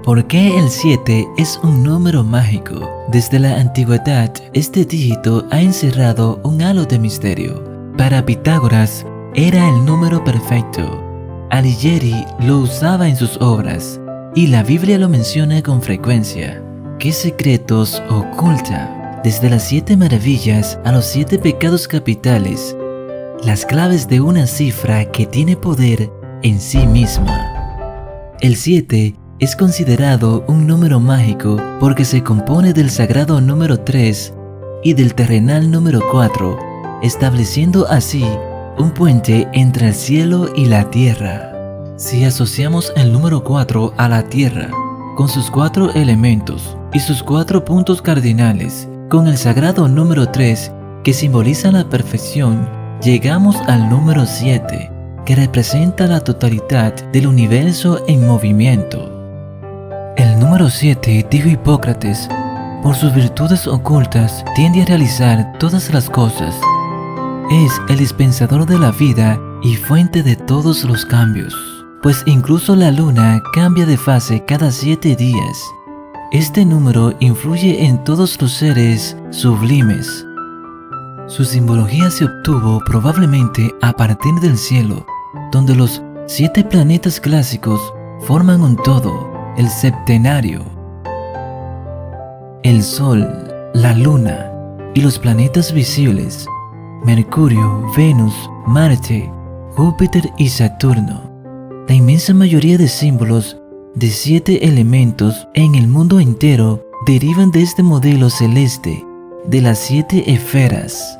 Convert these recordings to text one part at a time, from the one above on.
¿Por qué el 7 es un número mágico? Desde la antigüedad, este dígito ha encerrado un halo de misterio. Para Pitágoras, era el número perfecto. Alighieri lo usaba en sus obras, y la Biblia lo menciona con frecuencia. ¿Qué secretos oculta? Desde las 7 maravillas a los 7 pecados capitales, las claves de una cifra que tiene poder en sí misma. El 7 es considerado un número mágico porque se compone del sagrado número 3 y del terrenal número 4, estableciendo así un puente entre el cielo y la tierra. Si asociamos el número 4 a la tierra, con sus 4 elementos y sus 4 puntos cardinales, con el sagrado número 3 que simboliza la perfección, llegamos al número 7, que representa la totalidad del universo en movimiento. El número 7, dijo Hipócrates, por sus virtudes ocultas tiende a realizar todas las cosas. Es el dispensador de la vida y fuente de todos los cambios, pues incluso la luna cambia de fase cada 7 días. Este número influye en todos los seres sublimes. Su simbología se obtuvo probablemente a partir del cielo, donde los 7 planetas clásicos forman un todo, el septenario. El Sol, la Luna y los planetas visibles, Mercurio, Venus, Marte, Júpiter y Saturno. La inmensa mayoría de símbolos de 7 elementos en el mundo entero derivan de este modelo celeste de las 7 esferas.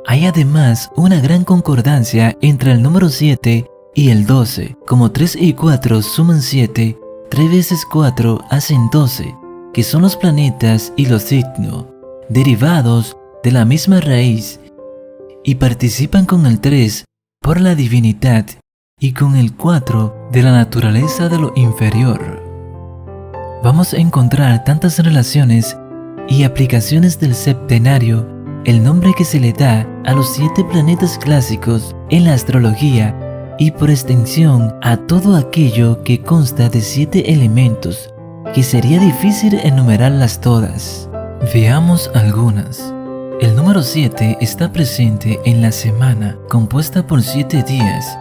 Hay además una gran concordancia entre el número 7 y el 12. Como 3 y 4 suman 7, 3 veces 4 hacen 12, que son los planetas y los signos, derivados de la misma raíz, y participan con el 3 por la divinidad y con el 4 de la naturaleza de lo inferior. Vamos a encontrar tantas relaciones y aplicaciones del septenario, el nombre que se le da a los 7 planetas clásicos en la astrología y por extensión a todo aquello que consta de 7 elementos, que sería difícil enumerarlas todas. Veamos algunas. El número 7 está presente en la semana, compuesta por 7 días,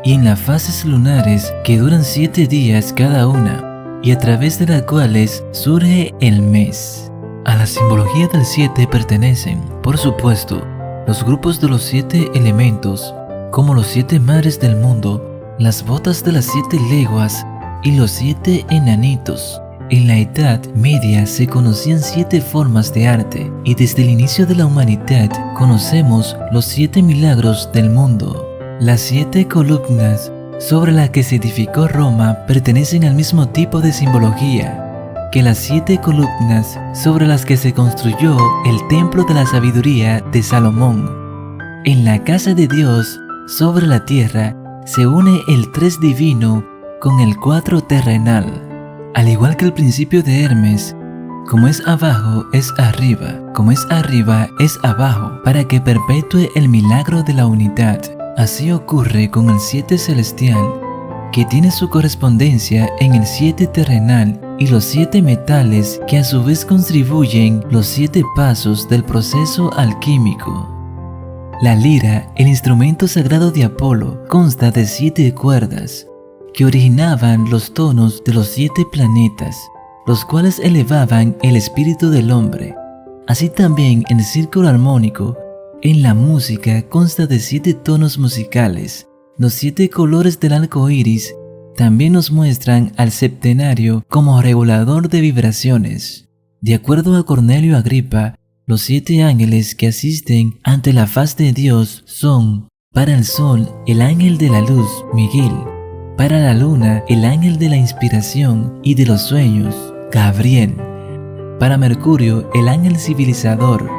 y en las fases lunares que duran 7 días cada una, y a través de las cuales surge el mes. A la simbología del 7 pertenecen, por supuesto, los grupos de los 7 elementos, como los 7 mares del mundo, las botas de las 7 leguas y los 7 enanitos. En la Edad Media se conocían 7 formas de arte y desde el inicio de la humanidad conocemos los 7 milagros del mundo. Las 7 columnas sobre las que se edificó Roma pertenecen al mismo tipo de simbología que las 7 columnas sobre las que se construyó el templo de la sabiduría de Salomón. En la casa de Dios sobre la tierra se une el 3 divino con el 4 terrenal. Al igual que el principio de Hermes, como es abajo es arriba, como es arriba es abajo, para que perpetúe el milagro de la unidad. Así ocurre con el 7 celestial, que tiene su correspondencia en el 7 terrenal y los 7 metales que a su vez contribuyen los 7 pasos del proceso alquímico. La lira, el instrumento sagrado de Apolo, consta de 7 cuerdas, que originaban los tonos de los 7 planetas, los cuales elevaban el espíritu del hombre. Así también el círculo armónico, en la música consta de 7 tonos musicales. Los 7 colores del arco iris también nos muestran al septenario como regulador de vibraciones. De acuerdo a Cornelio Agripa, los 7 ángeles que asisten ante la faz de Dios son: para el sol, el ángel de la luz, Miguel; para la luna, el ángel de la inspiración y de los sueños, Gabriel; para Mercurio, el ángel civilizador,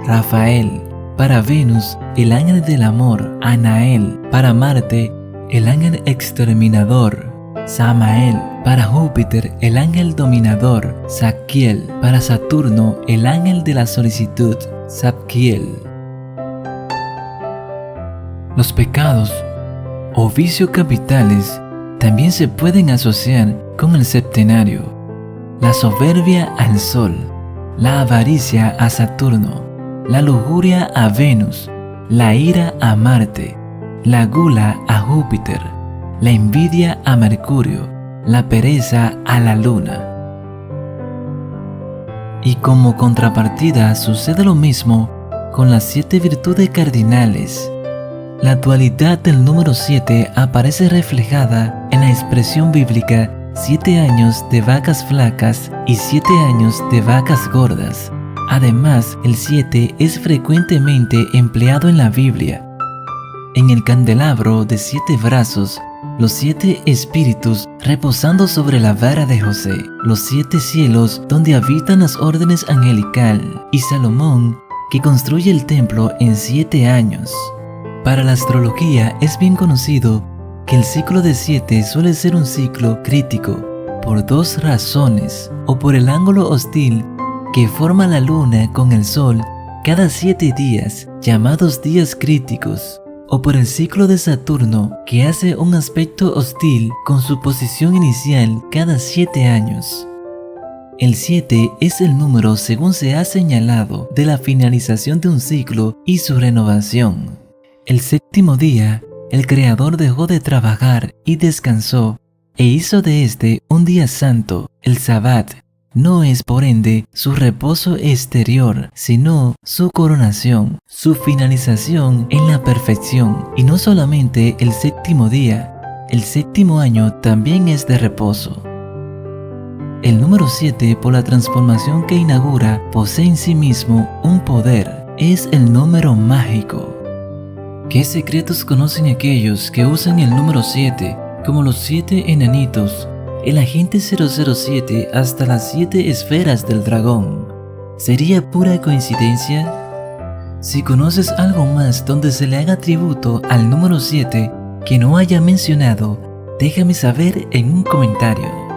Rafael; para Venus, el ángel del amor, Anael; para Marte, el ángel exterminador, Samael; para Júpiter, el ángel dominador, Zadkiel; para Saturno, el ángel de la solicitud, Zadkiel. Los pecados o vicios capitales también se pueden asociar con el septenario. la soberbia al Sol, la avaricia a Saturno, la lujuria a Venus, la ira a Marte, la gula a Júpiter, la envidia a Mercurio, la pereza a la Luna. Y como contrapartida sucede lo mismo con las 7 virtudes cardinales. La dualidad del número 7 aparece reflejada en la expresión bíblica 7 años de vacas flacas y 7 años de vacas gordas. Además, el 7 es frecuentemente empleado en la Biblia. En el candelabro de 7 brazos, los 7 espíritus reposando sobre la vara de José, los 7 cielos donde habitan las órdenes angelical, y Salomón, que construye el templo en 7 años. Para la astrología es bien conocido que el ciclo de 7 suele ser un ciclo crítico por 2 razones: o por el ángulo hostil que forma la luna con el sol cada 7 días, llamados días críticos, o por el ciclo de Saturno que hace un aspecto hostil con su posición inicial cada 7 años. El 7 es el número, según se ha señalado, de la finalización de un ciclo y su renovación. El 7º día, el Creador dejó de trabajar y descansó, e hizo de este un día santo, el Sabbat. No es por ende su reposo exterior, sino su coronación, su finalización en la perfección. Y no solamente el 7º día, el 7º año también es de reposo. El número 7, por la transformación que inaugura, posee en sí mismo un poder. Es el número mágico. ¿Qué secretos conocen aquellos que usan el número 7, como los 7 enanitos, el agente 007 hasta las 7 esferas del dragón? ¿Sería pura coincidencia? Si conoces algo más donde se le haga tributo al número 7 que no haya mencionado, déjame saber en un comentario.